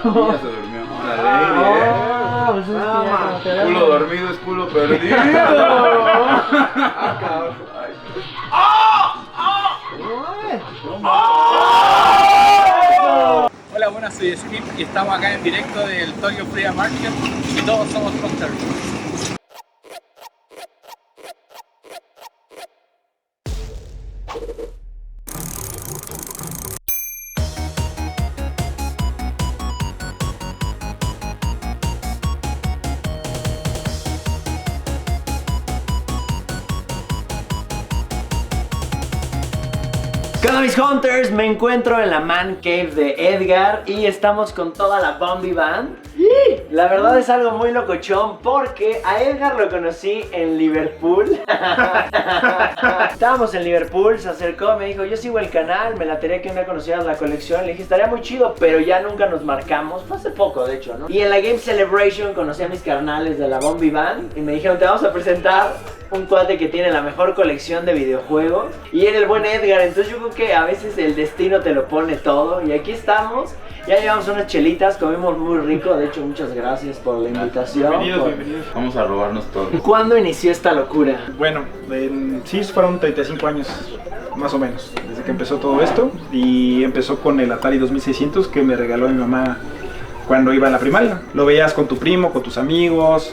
Y ya se durmió. Órale, Pues es que ya como te culo veo- dormido es culo perdido. Hola, buenas, soy Skip y estamos acá en directo del Tokyo Flea Market y todos somos Cocktail. ¿Qué onda, mis Hunters? Me encuentro en la Man Cave de Edgar y estamos con toda la Bombi Band. La verdad es algo muy locochón porque a Edgar lo conocí en Liverpool. Estábamos en Liverpool, se acercó, me dijo, yo sigo el canal, me latería que una conocieras la colección. Le dije, estaría muy chido, pero ya nunca nos marcamos. Fue hace poco, de hecho, ¿no? Y en la Game Celebration conocí a mis carnales de la Bombi Band y me dijeron, te vamos a presentar un cuate que tiene la mejor colección de videojuegos. Y era el buen Edgar, entonces yo creo que a veces el destino te lo pone todo. Y aquí estamos, ya llevamos unas chelitas, comimos muy rico. De hecho, muchas gracias por la invitación. Bienvenidos. Vamos a robarnos todo. ¿Cuándo inició esta locura? Bueno, sí fueron 35 años, más o menos, desde que empezó todo esto. Y empezó con el Atari 2600 que me regaló mi mamá cuando iba a la primaria. Lo veías con tu primo, con tus amigos.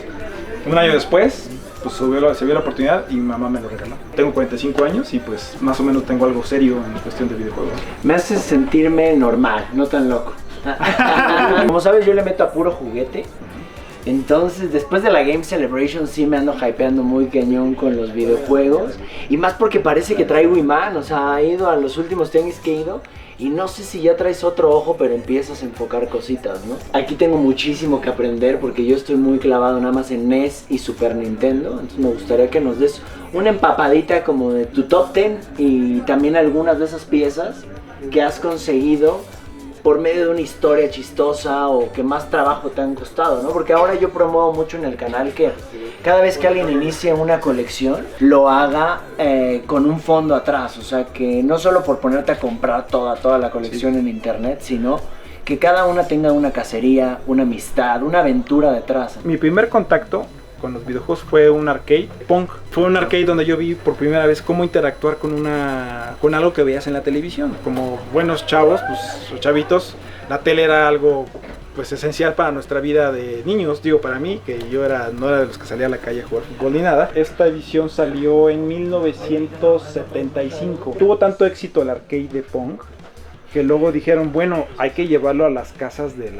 Un año después, pues se vio la oportunidad y mi mamá me lo regaló. Tengo 45 años y pues más o menos tengo algo serio en cuestión de videojuegos. Me hace sentirme normal, no tan loco. Como sabes, yo le meto a puro juguete. Entonces, después de la Game Celebration sí me ando hypeando muy cañón con los videojuegos. Y más porque parece que traigo imán, o sea, he ido a los últimos tenis que he ido y no sé si ya traes otro ojo, pero empiezas a enfocar cositas, ¿no? Aquí tengo muchísimo que aprender porque yo estoy muy clavado nada más en NES y Super Nintendo. Entonces me gustaría que nos des una empapadita como de tu top 10 y también algunas de esas piezas que has conseguido por medio de una historia chistosa o que más trabajo te han costado, ¿no? Porque ahora yo promuevo mucho en el canal que cada vez que alguien inicie una colección, lo haga con un fondo atrás. O sea, que no solo por ponerte a comprar toda la colección en internet, sino que cada una tenga una cacería, una amistad, una aventura detrás. Mi primer contacto con los videojuegos fue un arcade, Pong. Fue un arcade donde yo vi por primera vez cómo interactuar con algo que veías en la televisión. Como buenos chavos, pues, o chavitos, la tele era algo pues esencial para nuestra vida de niños, digo para mí, que yo no era de los que salía a la calle a jugar fútbol ni nada. Esta edición salió en 1975. Tuvo tanto éxito el arcade de Pong que luego dijeron, bueno, hay que llevarlo a las casas de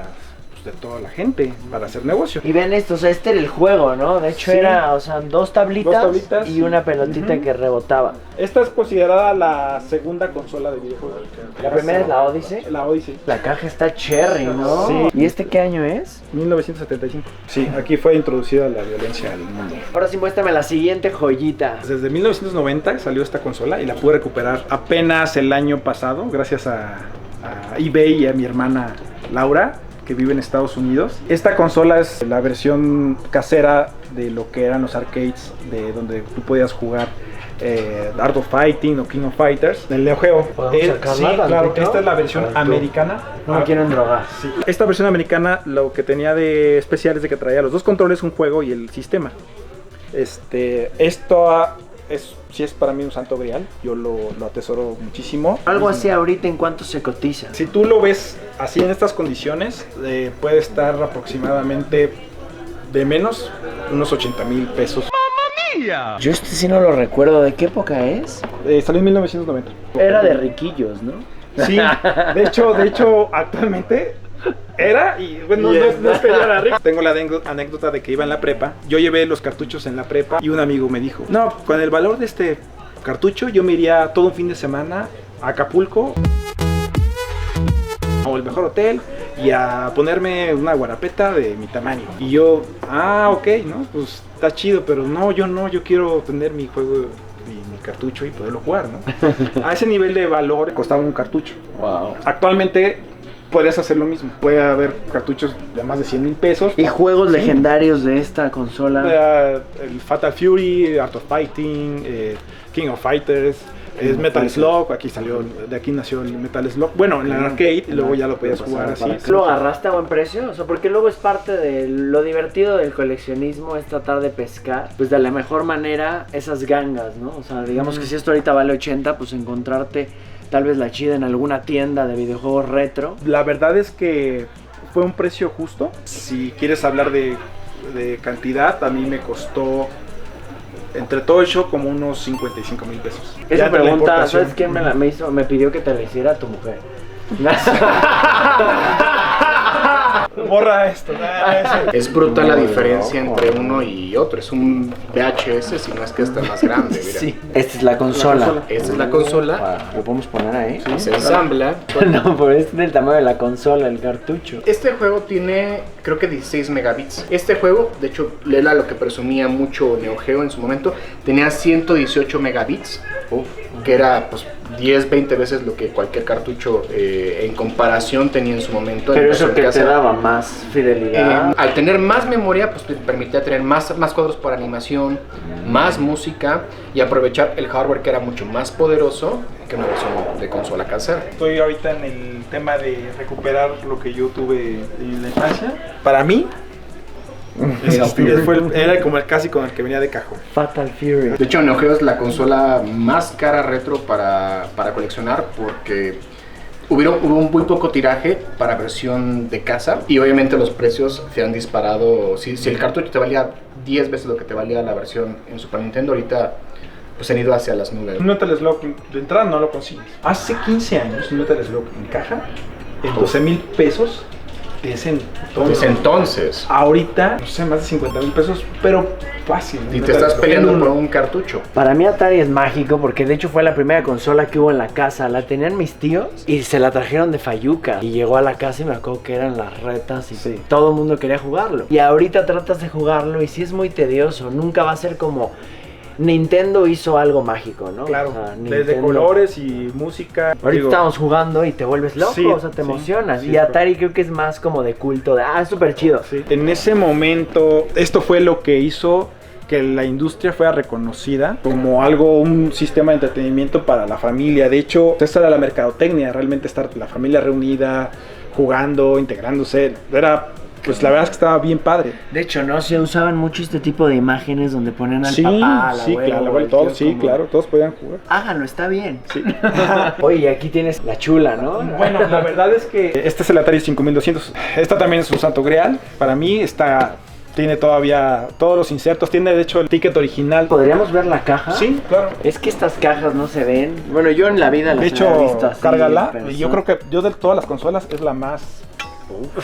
toda la gente para hacer negocio. Y ven esto, o sea, este era el juego, ¿no? De hecho Sí. era, o sea, dos tablitas y una pelotita Ujú. que rebotaba. Esta es considerada la segunda consola de videojuegos. La primera es la Odyssey. La Odyssey. La caja está cherry, ¿no? Sí. ¿Y este qué año es? 1975. Sí, aquí fue introducida la violencia al mundo. Ahora sí, muéstrame la siguiente joyita. Desde 1990 salió esta consola y la pude recuperar apenas el año pasado, gracias a eBay y a mi hermana Laura, que vive en Estados Unidos. Esta consola es la versión casera de lo que eran los arcades, de donde tú podías jugar Art of Fighting o King of Fighters, del Neo Geo. ¿Podemos sacarla Sí, tantito? claro, esta es la versión A ver, tú. americana. No me quiero endrogar. Sí. Esta versión americana lo que tenía de especial es de que traía los dos controles, un juego y el sistema. Esto sí es para mí un santo grial, yo lo atesoro muchísimo. Algo así ahorita, ¿en cuánto se cotiza? Si tú lo ves así en estas condiciones, puede estar aproximadamente de menos unos 80,000 pesos. Yo este sí no lo recuerdo. ¿De qué época es? Salió en 1990. Era de riquillos, ¿no? Sí, de hecho actualmente era, y bueno, no es que yo era rico. Tengo la anécdota de que iba en la prepa, yo llevé los cartuchos en la prepa y un amigo me dijo, no, con el valor de este cartucho yo me iría todo un fin de semana a Acapulco o el mejor hotel y a ponerme una guarapeta de mi tamaño. Y yo, ok, no, pues está chido, pero yo quiero tener mi juego, mi cartucho y poderlo jugar, ¿no? A ese nivel de valor costaba un cartucho. Wow. Actualmente podrías hacer lo mismo. Puede haber cartuchos de más de 100,000 pesos. ¿Y juegos Sí. legendarios de esta consola? El Fatal Fury, Art of Fighting, King of Fighters, Es Metal Slug, aquí salió, de aquí nació el Metal Slug. Bueno, en la arcade y luego ya lo podías jugar así. ¿Lo agarraste a buen precio? O sea, porque luego es parte de lo divertido del coleccionismo, es tratar de pescar, pues de la mejor manera esas gangas, ¿no? O sea, digamos que si esto ahorita vale 80, pues encontrarte tal vez la chida en alguna tienda de videojuegos retro. La verdad es que fue un precio justo. Si quieres hablar de cantidad, a mí me costó entre todo el show como unos 55,000 pesos. Esa pregunta, ¿sabes quién me pidió que te la hiciera? Tu mujer. Borra esto. Es brutal la diferencia entre uno y otro. Es un VHS, si no es que está más grande. Mira. Sí. Esta es la consola. Esta es la consola. ¿Lo podemos poner ahí? Sí, se ensambla. No, pero es del tamaño de la consola, el cartucho. Este juego tiene, creo que 16 megabits. Este juego, de hecho, era lo que presumía mucho Neo Geo en su momento. Tenía 118 megabits. Que era, pues, 10, 20 veces lo que cualquier cartucho en comparación tenía en su momento. Pero eso que te daba más fidelidad. Al tener más memoria, pues te permitía tener más cuadros por animación, más música y aprovechar el hardware que era mucho más poderoso que una versión de consola casera. Estoy ahorita en el tema de recuperar lo que yo tuve en la infancia. Para mí, era como el casi con el que venía de cajón. Fatal Fury. De hecho, Neo Geo es la consola más cara retro para coleccionar porque hubo un muy poco tiraje para versión de casa y obviamente los precios se han disparado. Si el cartucho te valía 10 veces lo que te valía la versión en Super Nintendo, ahorita pues han ido hacia las nubes. Un Metal Slug de entrada no lo consigues. Hace 15 años un Metal Slug en caja en 12,000 pesos. Desde entonces. Ahorita, no sé, más de 50,000 pesos, pero fácil. Y te estás peleando por un cartucho. Para mí Atari es mágico porque de hecho fue la primera consola que hubo en la casa. La tenían mis tíos y se la trajeron de Fayuca. Y llegó a la casa y me acuerdo que eran las retas y todo el mundo quería jugarlo. Y ahorita tratas de jugarlo y sí es muy tedioso. Nunca va a ser como... Nintendo hizo algo mágico, ¿no? Claro, o sea, desde colores y música. Ahorita estamos jugando y te vuelves loco, o sea, te emocionas. Y Atari creo que es más como de culto, de es súper chido. Sí. En ese momento, esto fue lo que hizo que la industria fuera reconocida como un sistema de entretenimiento para la familia. De hecho, esta era la mercadotecnia, realmente estar la familia reunida, jugando, integrándose. Pues la verdad es que estaba bien padre. De hecho, ¿no? Se usaban mucho este tipo de imágenes donde ponían al papá, al abuelo, todos, claro, todos podían jugar. Háganlo, está bien. Sí. Oye, aquí tienes la chula, ¿no? Bueno, la verdad es que este es el Atari 5200. Esta también es un santo grial. Para mí tiene todavía todos los insertos. Tiene de hecho el ticket original. ¿Podríamos ver la caja? Sí, claro. Es que estas cajas no se ven. Bueno, yo en la vida las he visto así. Cárgala. Y yo creo que de todas las consolas es la más...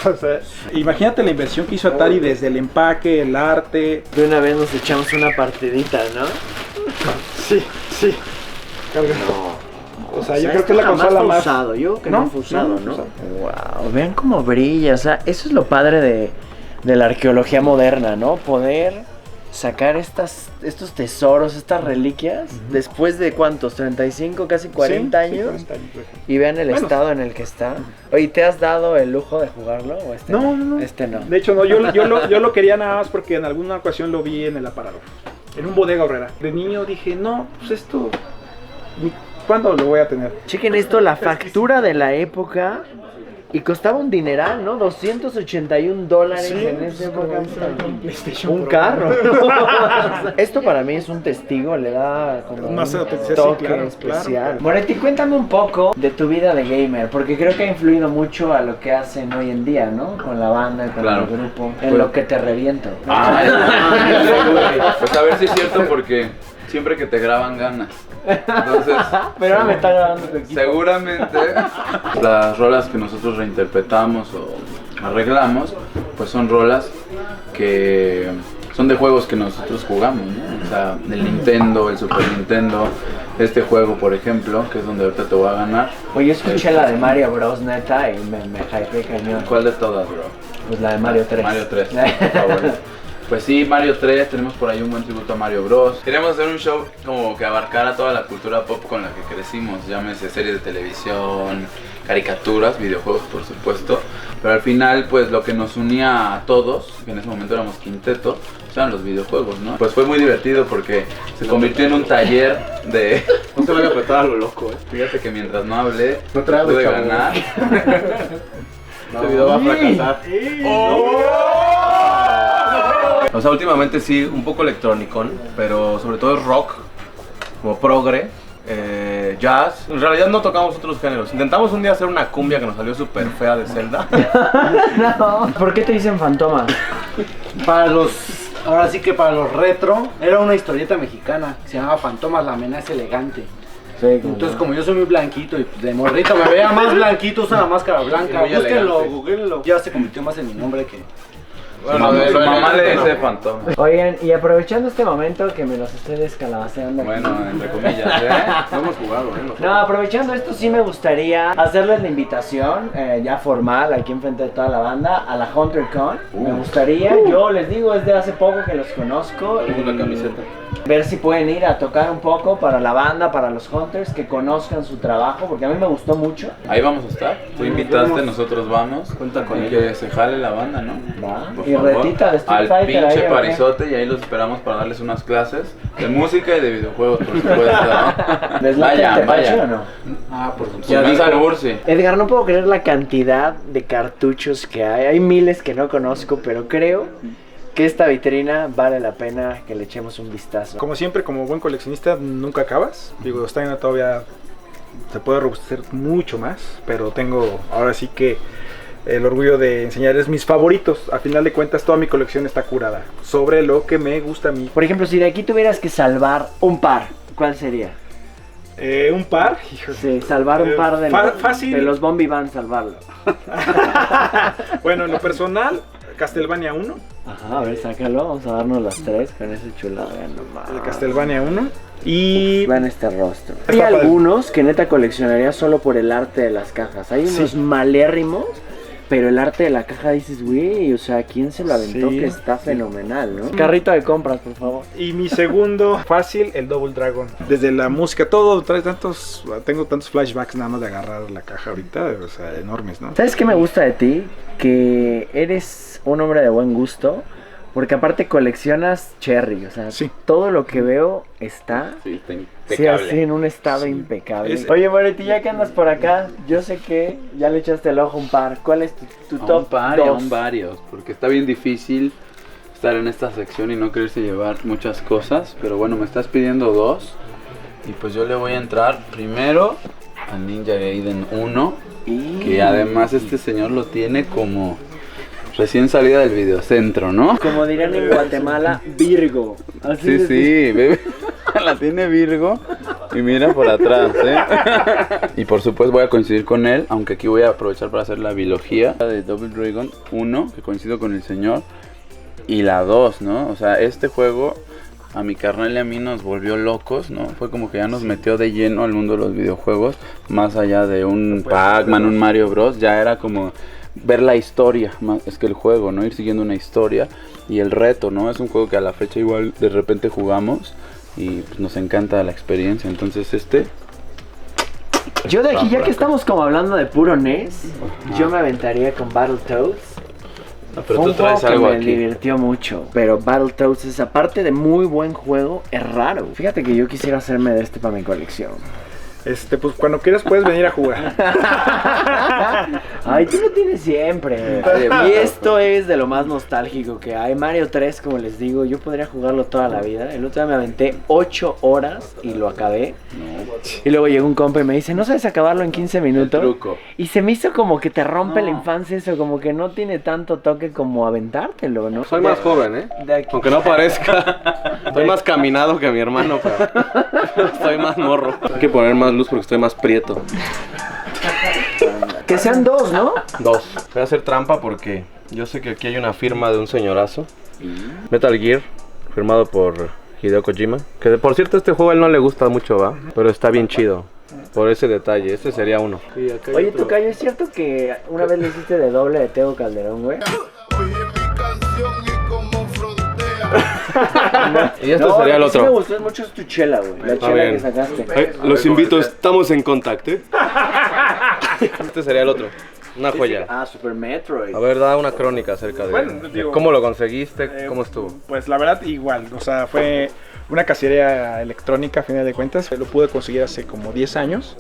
O sea, imagínate la inversión que hizo Atari desde el empaque, el arte. De una vez nos echamos una partidita, ¿no? Sí. No. O sea, yo creo que es la consola más usado. Yo creo que no fue usado, ¿no? Wow, vean cómo brilla. O sea, eso es lo padre de la arqueología moderna, ¿no? Poder sacar estos tesoros, estas reliquias, después de ¿cuántos? 35, casi 40 años. Sí, 40 años. Y vean el estado en el que está. Oye, ¿te has dado el lujo de jugarlo o este no? No. Este no. De hecho, no, yo lo quería nada más porque en alguna ocasión lo vi en el aparador. En un bodega horrera. De niño dije, no, pues esto... ¿Cuándo lo voy a tener? Chequen esto, la factura de la época... Y costaba un dineral, ¿no? $281 en esa época. Un carro. Esto para mí es un testigo, le da como un toque especial. Claro. Moretti, cuéntame un poco de tu vida de gamer, porque creo que ha influido mucho a lo que hacen hoy en día, ¿no? Con la banda, con el grupo, en lo que te reviento. Pues a ver si es cierto, porque siempre que te graban ganas. Entonces, pero ahora me está grabando tu equipo. Seguramente las rolas que nosotros reinterpretamos o arreglamos, pues son rolas que son de juegos que nosotros jugamos, ¿no? O sea, el Nintendo, el Super Nintendo, este juego, por ejemplo, que es donde ahorita te voy a ganar. Oye, escuché la de Mario Bros, neta, y me hypeé cañón. ¿Cuál de todas, bro? Pues la de Mario 3. Mario 3, favorito. Pues sí, Mario 3, tenemos por ahí un buen tributo a Mario Bros. Queremos hacer un show como que abarcara toda la cultura pop con la que crecimos, llámese series de televisión, caricaturas, videojuegos por supuesto. Pero al final pues lo que nos unía a todos, que en ese momento éramos quinteto, eran los videojuegos, ¿no? Pues fue muy divertido porque se convirtió en un taller de No se vaya a apretar a lo loco, Fíjate que mientras no hablé, No traigo, pude chavo. ganar. Este video va a fracasar. O sea, últimamente sí, un poco electrónico, pero sobre todo es rock, como progre, jazz. En realidad no tocamos otros géneros. Intentamos un día hacer una cumbia que nos salió súper fea de Zelda. No. ¿Por qué te dicen Fantoma? Ahora sí que para los retro, era una historieta mexicana que se llamaba Fantomas, la amenaza elegante. Sí, Entonces, como yo soy muy blanquito y de morrito me veía más blanquito, usa la máscara blanca. Muy Búsquenlo, elegante. googleenlo. Ya se convirtió más en mi nombre que. Su mamá le dice fantoma. Oigan, y aprovechando este momento que me los estoy descalabaceando. Bueno, entre comillas, No hemos jugado, No, aprovechando esto sí me gustaría hacerles la invitación, ya formal, aquí enfrente de toda la banda, a la HunterCon. Me gustaría, yo les digo, es de hace poco que los conozco. Tengo una camiseta. Ver si pueden ir a tocar un poco para la banda, para los Hunters, que conozcan su trabajo, porque a mí me gustó mucho. Ahí vamos a estar. Tú invitaste, nosotros vamos. Cuenta con y ello. que se jale la banda, ¿no? Va. Por Y favor. retita de Street Al Fighter pinche ahí, ¿o qué? parizote, y ahí los esperamos para darles unas clases de música y de videojuegos, por supuesto, ¿no? ¿Les late el Vayan, tepache o vayan. no? Ah, por supuesto. Ya dijo al Bursi. Edgar, no puedo creer la cantidad de cartuchos que hay. Hay miles que no conozco, pero creo que esta vitrina vale la pena que le echemos un vistazo. Como siempre, como buen coleccionista, nunca acabas. Digo, esta todavía se puede robustecer mucho más, pero tengo ahora sí que el orgullo de enseñarles mis favoritos. A final de cuentas, toda mi colección está curada sobre lo que me gusta a mí. Por ejemplo, si de aquí tuvieras que salvar un par, ¿cuál sería? Un par, híjole. Sí, salvar un par de, fácil. de los Bombi Van, salvarlo. Bueno, en lo personal, Castlevania 1. Ajá, a ver, sácalo, vamos a darnos las tres con ese chulado. Vean nomás. El Castlevania 1. Y Vean este rostro. Está Hay padre. algunos que neta coleccionaría solo por el arte de las cajas. Hay unos Sí. malérrimos, pero el arte de la caja dices, güey, o sea, ¿quién se lo aventó? Sí. Que está fenomenal, ¿no? Carrito de compras, por favor. Y mi segundo, fácil, el Double Dragon. Desde la música, todo, trae tantos, tengo tantos flashbacks nada más de agarrar la caja ahorita, o sea, enormes, ¿no? ¿Sabes qué me gusta de ti? Que eres un hombre de buen gusto, porque aparte coleccionas cherry, o sea, Sí. todo lo que veo está... Sí, está Sí, así en un estado impecable. Es- Oye, Moretti, ya que andas por acá, yo sé que ya le echaste el ojo a un par. ¿Cuál es tu A un top par y a 2? un varios, porque está bien difícil estar en esta sección y no quererse llevar muchas cosas, pero bueno, me estás pidiendo dos y pues yo le voy a entrar primero al Ninja Gaiden 1, que además este señor lo tiene como recién salida del videocentro, ¿no? Como dirían en Guatemala, Virgo. Así Sí, les sí, bebé. La tiene Virgo y mira por atrás, ¿eh? Y por supuesto voy a coincidir con él, aunque aquí voy a aprovechar para hacer la biología de Double Dragon 1, que coincido con el señor, y la 2, ¿no? O sea, este juego a mi carnal y a mí nos volvió locos, ¿no? Fue como que ya nos metió de lleno al mundo de los videojuegos, más allá de un Pac-Man, un Mario Bros, ya era como ver la historia, más es que el juego, ¿no? Ir siguiendo una historia y el reto, ¿no? Es un juego que a la fecha igual de repente jugamos y pues, nos encanta la experiencia, entonces Yo de aquí, ya que estamos como hablando de puro NES, yo me aventaría con Battletoads. pero Fue tú un traes juego que algo me aquí. divirtió mucho, pero Battletoads es aparte de muy buen juego, es raro. Fíjate que yo quisiera hacerme de este para mi colección. Pues cuando quieras puedes venir a jugar. Ay, tú lo tienes siempre. Y esto es de lo más nostálgico que hay. Mario 3, como les digo, yo podría jugarlo toda la vida. El otro día me aventé 8 horas y lo acabé. Y luego llegó un compa y me dice, ¿no sabes acabarlo en 15 minutos? truco. Y se me hizo como que te rompe la infancia eso, como que no tiene tanto toque como aventártelo, ¿no? Soy más joven, ¿eh? De aquí. Aunque no parezca. Estoy más caminado que mi hermano, pero estoy más morro. Hay que poner más luz porque estoy más prieto. Que sean 2, ¿no? 2. Voy a hacer trampa porque yo sé que aquí hay una firma de un señorazo. Metal Gear, firmado por Hideo Kojima. Que por cierto este juego a él no le gusta mucho, ¿va? Pero está bien chido. Por ese detalle, este sería uno. Oye, Tocayo, ¿es cierto que una vez le hiciste de doble de Tego Calderón, güey? Y este sería el lo que sí me otro. gustó mucho es tu chela, güey. La Está chela bien. que sacaste. Los invito, estamos en contacto. Este sería el otro. Una joya. Super Metroid. A ver, da una crónica acerca de cómo lo conseguiste, cómo estuvo. Pues la verdad igual, o sea, fue una cacería electrónica a final de cuentas. Lo pude conseguir hace como 10 años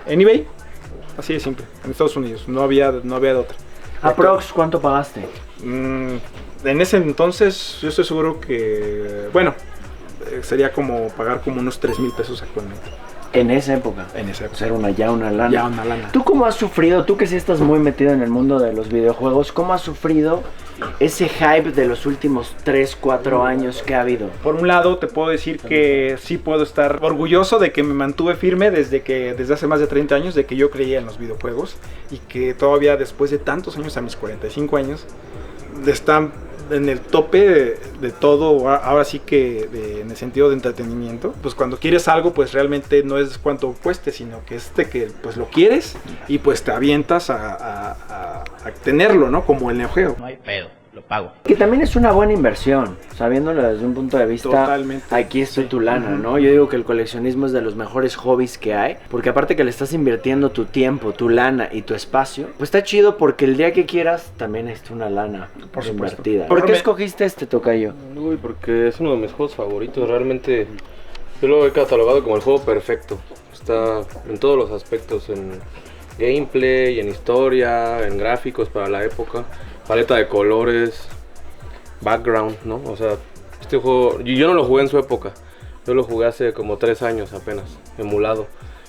en eBay, así de simple, en Estados Unidos, no había de otra. Aprox, ¿cuánto pagaste? En ese entonces yo estoy seguro que, bueno, sería como pagar como unos 3,000 pesos actualmente. En esa época. En esa época. O sea, era ya una lana. Ya una lana. ¿Tú cómo has sufrido, tú que sí estás muy metido en el mundo de los videojuegos, cómo has sufrido ese hype de los últimos 3, 4 años que ha habido? Por un lado te puedo decir que sí puedo estar orgulloso de que me mantuve firme desde hace más de 30 años, de que yo creía en los videojuegos y que todavía después de tantos años, a mis 45 años, están en el tope de todo, ahora sí que en el sentido de entretenimiento. Pues cuando quieres algo, pues realmente no es cuánto cueste, sino que que pues lo quieres y pues te avientas a tenerlo, ¿no? Como el Neo Geo. No hay pedo, lo pago. Que también es una buena inversión, sabiéndolo desde un punto de vista. Totalmente. Aquí está tu lana, ¿no? Yo digo que el coleccionismo es de los mejores hobbies que hay, porque aparte que le estás invirtiendo tu tiempo, tu lana y tu espacio, pues está chido porque el día que quieras también está una lana Por supuesto. invertida. ¿Por qué escogiste este, tocayo? Uy, porque es uno de mis juegos favoritos, realmente yo lo he catalogado como el juego perfecto. Está en todos los aspectos, en gameplay, en historia, en gráficos para la época, paleta de colores, background, ¿no? O sea, este juego, yo no lo jugué en su época, yo lo jugué hace como 3 años apenas, emulado,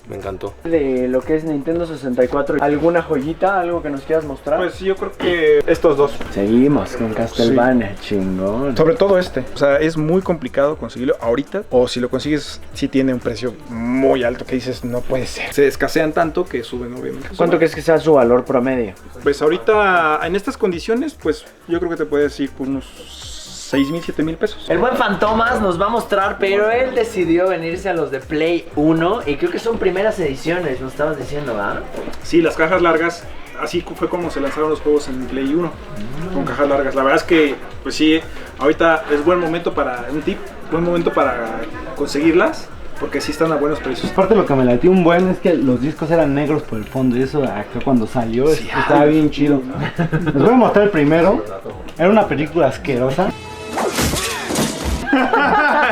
me encantó. De lo que es Nintendo 64, ¿alguna joyita, algo que nos quieras mostrar? Pues yo creo que estos dos. Seguimos con Castlevania, chingón. Sobre todo o sea, es muy complicado conseguirlo ahorita, o si lo consigues, sí tiene un precio muy alto que dices, no puede ser. Se escasean tanto que suben, obviamente. ¿Cuánto crees que sea su valor promedio? Pues ahorita, en estas condiciones, pues yo creo que te puedes ir por unos 6,000, 7,000 pesos. El buen Fantomas nos va a mostrar, pero él decidió venirse a los de Play 1 y creo que son primeras ediciones, nos estabas diciendo, ¿verdad? Sí, las cajas largas, así fue como se lanzaron los juegos en Play 1, con cajas largas. La verdad es que, pues sí, ahorita es buen momento para conseguirlas, porque sí están a buenos precios. Aparte lo que me latió un buen es que los discos eran negros por el fondo y eso acá cuando salió Sí, estaba bien chido. Les voy a mostrar el primero. Era una película asquerosa.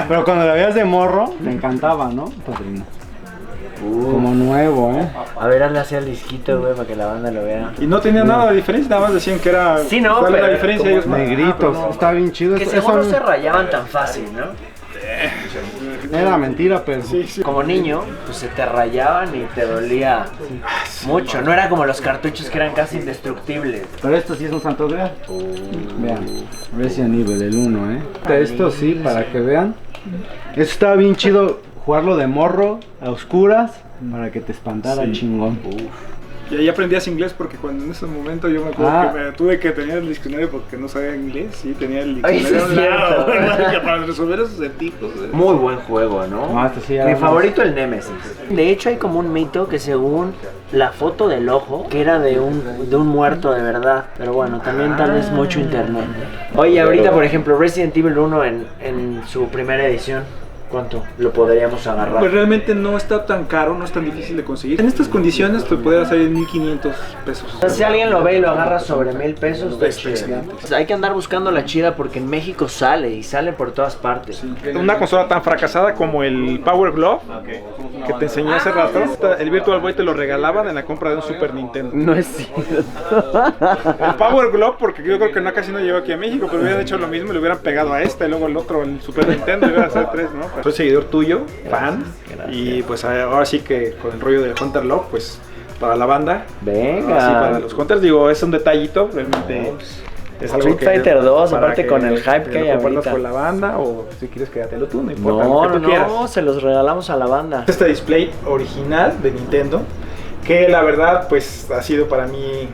Pero cuando la veías de morro, te encantaba, ¿no? Padrino. Como nuevo, A ver, hazle así al disquito, güey, para que la banda lo vea. Y no tenía nada de diferencia, nada más decían que era... Sí, no, ¿cuál era pero la diferencia? como Ellos, Negritos, pero no. estaba bien chido. Que Eso según no se rayaban tan fácil, ¿no? era mentira, pero Sí, sí. Como niño, pues se te rayaban y te dolía mucho. No era como los cartuchos que eran casi indestructibles. Pero esto sí es un santo real. Vean, Resident Evil, el 1, Esto sí, para que vean. Esto estaba bien chido jugarlo de morro, a oscuras, para que te espantara chingón. Y ahí aprendías inglés porque cuando en ese momento yo me acuerdo que me tuve que tener el diccionario porque no sabía inglés. Sí, tenía el Ay, sí diccionario es a un lado, cierto. para resolver esos acertijos. Muy buen juego, ¿no? No, este sí era Mi más- favorito, el Nemesis. De hecho, hay como un mito que según la foto del ojo, que era de un muerto de verdad. Pero bueno, también tal vez mucho internet. Oye, ahorita, por ejemplo, Resident Evil 1 en su primera edición, ¿cuánto lo podríamos agarrar? Pues realmente no está tan caro, no es tan difícil de conseguir. En estas condiciones te podría salir 1,500 pesos. O sea, si alguien lo ve y lo agarra sobre 1,000 pesos, Es excelente. pues hay que andar buscando la chida porque en México sale y sale por todas partes. Una consola tan fracasada como el Power Glove que te enseñé hace rato, el Virtual Boy te lo regalaban en la compra de un Super Nintendo. No es cierto. El Power Glove, porque yo creo que casi no llegó aquí a México, pero hubieran hecho lo mismo y le hubieran pegado a este, y luego el otro, el Super Nintendo, y hubieran sido 3, ¿no? Soy seguidor tuyo, fan, y pues ahora sí que con el rollo del Hunter Love, pues para la banda, Venga. así para los Hunters, digo, es un detallito, realmente es algo Street que... Fighter 2, para aparte con el hype que hay lo compartas ahorita. con la banda, o si quieres quédatelo tú, no importa, No, lo que tú quieras. no, se los regalamos a la banda. Este display original de Nintendo, que la verdad pues ha sido para mí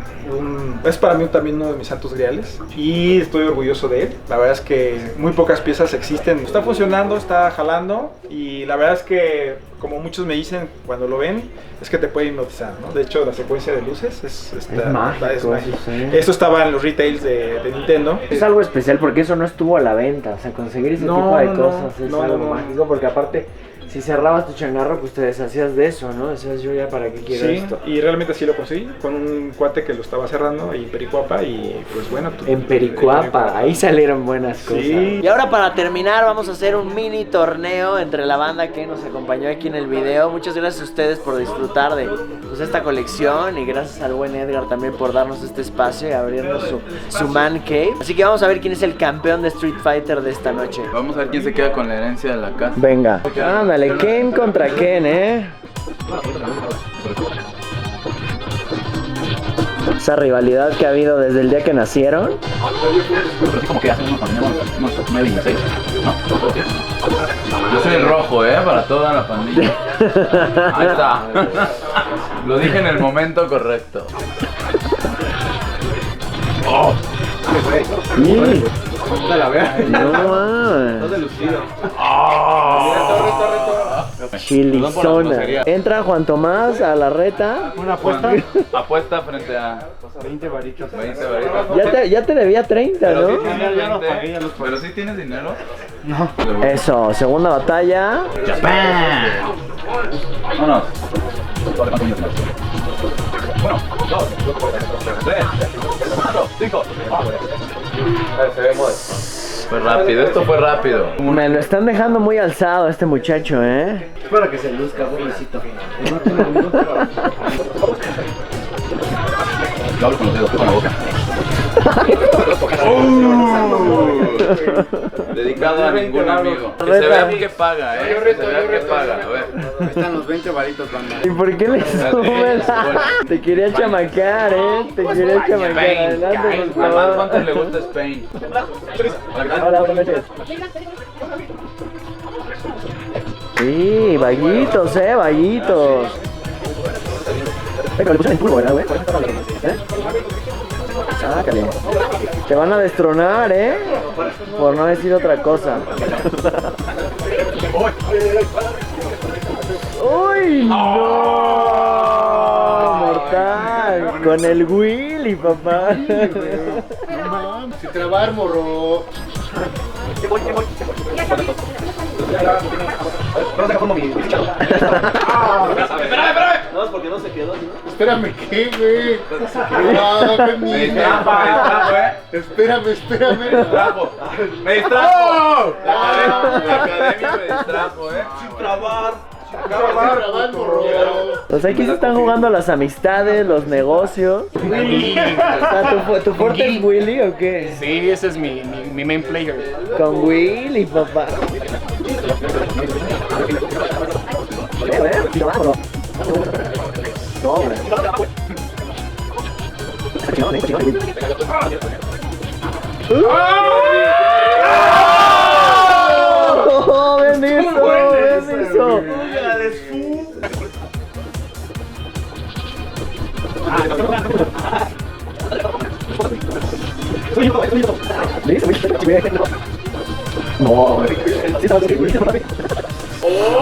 es para mí también uno de mis santos griales y estoy orgulloso de él. La verdad es que muy pocas piezas existen. Está funcionando, está jalando y la verdad es que, como muchos me dicen cuando lo ven, es que te puede hipnotizar, ¿no? De hecho, la secuencia de luces es mágico, mágico. eso sí. Esto estaba en los retails de Nintendo. Es algo especial porque eso no estuvo a la venta, o sea, conseguir ese No, tipo de no, no. cosas es No, algo no, no. mágico porque aparte si cerrabas tu changarro, pues te deshacías de eso, ¿no? Decías, yo ya para qué quiero Sí, esto. y realmente sí lo conseguí con un cuate que lo estaba cerrando ahí en Pericuapa y pues bueno. En Pericuapa, ahí salieron buenas cosas. Sí. Y ahora para terminar vamos a hacer un mini torneo entre la banda que nos acompañó aquí en el video. Muchas gracias a ustedes por disfrutar de pues, esta colección y gracias al buen Edgar también por darnos este espacio y abrirnos su man cave. Así que vamos a ver quién es el campeón de Street Fighter de esta noche. Vamos a ver quién se queda con la herencia de la casa. Venga, ándale, Ken contra Ken, Esa rivalidad que ha habido desde el día que nacieron. Pero así como que hace unos 9 y 6. Yo soy el rojo, para toda la pandilla. Ahí está. Lo dije en el momento correcto. ¡Oh! La vea. No mames. de lucido. Chilizona. Entra Juan Tomás a la reta. ¿Una apuesta? Apuesta frente a 20 varitos. 20 varitas. Ya te debía 30, Pero ¿no? sí tienes Ya los 20. pagué, ya los pagué. Pero sí tienes dinero. No. Eso, segunda batalla. Vámonos. 1, 2, 3, 4, 5. Se ve moda. Fue rápido, esto fue rápido. Me lo están dejando muy alzado este muchacho, Es para que se luzca, pobrecito. Yo hablo con los dedos, con la boca. Dedicado a ningún amigo. Que se vea que paga, que se vea que paga. A ver. Ahí están los 20 varitos, banda. ¿Y por qué le subes? Te quería chamacar, Te quería chamacar. Adelante, por A más favor. cuántos le gusta Spain. Hola, buenas noches. Sí, vaguitos, vaguitos. Venga, le puse el pulvo, ¿verdad, güey? Sácale. Te van a destronar, por no decir otra cosa. ¡Uy, no! ¡Mortal! Con el Willy, papá. Si trabar, morro. Espérame, ¿qué, güey? Me distrajo, Espérame. Me distrajo. Me distrajo. La academia me distrajo, Sin trabar. Pues aquí se están jugando las amistades, los negocios. ¿Tu fuerte es Willy o qué? Sí, ese es mi main player. Con Willy, papá. ¡Oh, ven eso!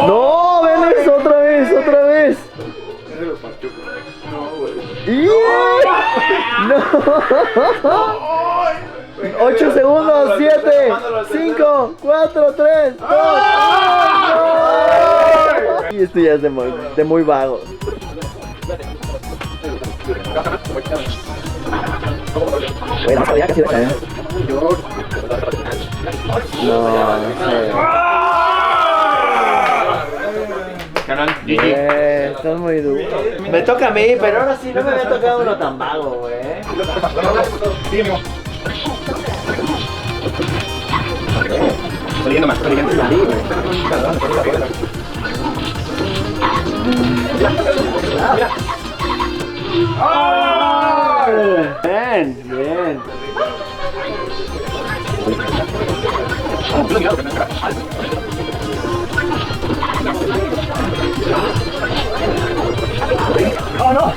No, ven eso otra vez. No. 8 segundos, 7, 5, 4, 3, 2, 1. Y esto ya es de muy vagos. Bueno, ya casi deja, No sé. Canal Estás muy duro. Me toca a mí, pero ahora sí no me había tocado uno tan vago, güey. Saliendo más, Bien. ¡Oh, no!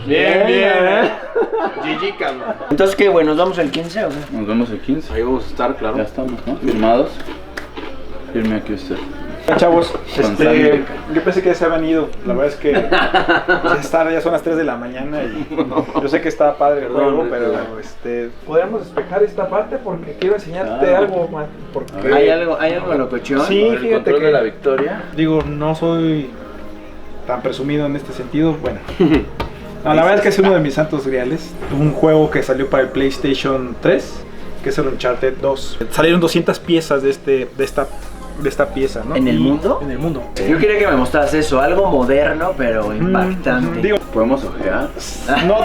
Bien. GG, cabrón. Entonces, ¿qué, güey? ¿Nos vamos el 15 o qué? Nos vemos el 15. Ahí vamos a estar, claro. Ya estamos, ¿no? Firmados. Firme aquí usted. Chavos, yo pensé que se habían ido. La verdad es que ya son las 3 de la mañana y yo sé que está padre el juego, pero podemos despejar esta parte porque quiero enseñarte algo, man. Porque ¿Hay algo locochón? Sí, El fíjate control que de la victoria. digo, no soy tan presumido en este sentido. Bueno, no, la verdad es que es uno de mis santos griales. Un juego que salió para el PlayStation 3, que es el Uncharted 2. Salieron 200 piezas de esta pieza, ¿no? ¿En el mundo? En el mundo. Yo quería que me mostraras eso, algo moderno pero impactante. Digo, ¿Podemos ojear? no,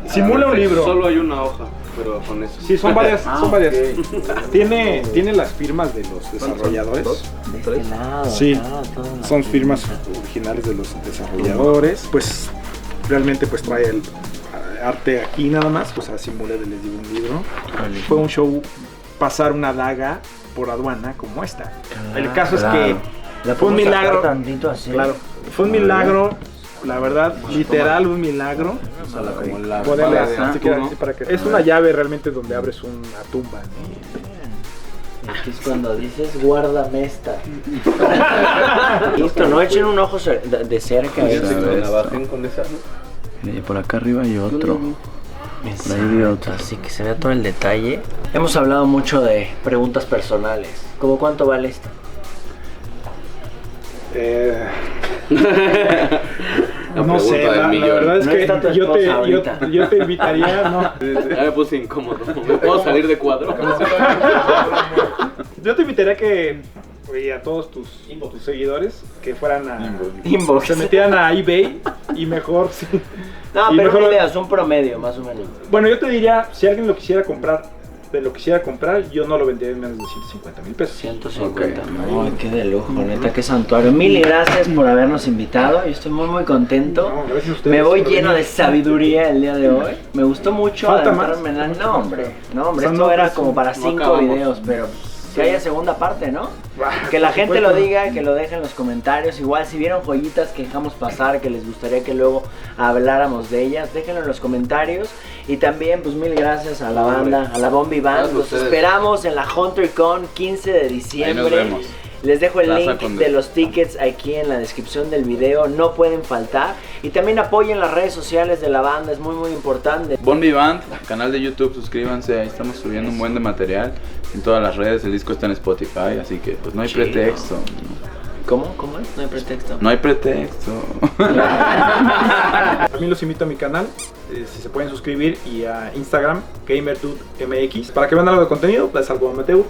simula un libro. Solo hay una hoja, pero con eso. Sí, son varias, son varias. ok. Tiene las firmas de los desarrolladores. De este lado, Sí, todo. son firmas originales de los desarrolladores. Pues realmente pues trae el arte aquí nada más, pues a simula de les digo un libro. Fue un show pasar una daga por aduana como esta. El caso es que ¿La fue un podemos sacar milagro. tantito así? Claro, fue un milagro, la verdad, literal un milagro. Como la Ponerle espada de así, que Arturo. así para que es una llave realmente donde abres una tumba, ¿no? Aquí es cuando dices, guárdame esta. Listo, no echen un ojo de cerca. Sí, sí. Con la bajen con esa, ¿no? Y por acá arriba hay otro. Por ahí vi otro, así que se vea todo el detalle. Hemos hablado mucho de preguntas personales. ¿Cómo cuánto vale esta? No sé, pregunta del la millón. verdad es No que está tu yo esposa ahorita. te invitaría, no. Ya me puse incómodo. ¿Me puedo salir de cuadro? Yo te invitaría que a todos tus seguidores que fueran a Inbox. se metieran a eBay y mejor sí. No, Y pero mejor- una idea, es un promedio, más o menos. Bueno, yo te diría, si alguien lo quisiera comprar, yo no lo vendería en menos de 150,000 pesos. 150. Ay, qué de lujo, neta, qué santuario. Mil gracias por habernos invitado. Yo estoy muy contento. No, gracias a ustedes Me voy por lleno venir. de sabiduría el día de hoy. Me gustó mucho Falta adentrarme en la... No, hombre, O sea, esto no, era pues, como para no 5 acabamos. videos, pero que haya segunda parte, ¿no? Bah, Que la por gente supuesto. lo diga, que lo deje en los comentarios. Igual, si vieron joyitas que dejamos pasar, que les gustaría que luego habláramos de ellas, déjenlo en los comentarios. Y también, pues mil gracias a la banda, a la Bombi Band. Gracias a Los ustedes. esperamos en la HunterCon 15 de diciembre. Ahí nos vemos. Les dejo el Plaza link Condesa. de los tickets aquí en la descripción del video, no pueden faltar. Y también apoyen las redes sociales de la banda, es muy importante. Bombi Band, canal de YouTube, suscríbanse, ahí estamos subiendo un buen de material en todas las redes, el disco está en Spotify, así que pues no hay Chido. pretexto. ¿Cómo es? No hay pretexto. No hay pretexto. También los invito a mi canal, si se pueden suscribir, y a Instagram, GamerDudeMX, para que vean algo de contenido, es algo amateur,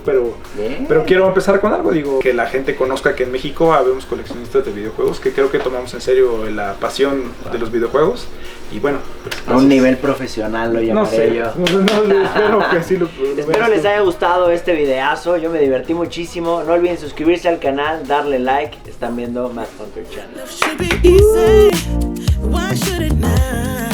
Bien. pero quiero empezar con algo, digo, que la gente conozca que en México habemos coleccionistas de videojuegos, que creo que tomamos en serio la pasión de los videojuegos, y bueno, pues, A un nivel profesional lo no llamaré sé, yo. espero que sí lo Espero veas les tú. haya gustado este videazo, yo me divertí muchísimo. No olviden suscribirse al canal, darle like. Están viendo Mad Hunter Channel. Should be easy. Why should it not?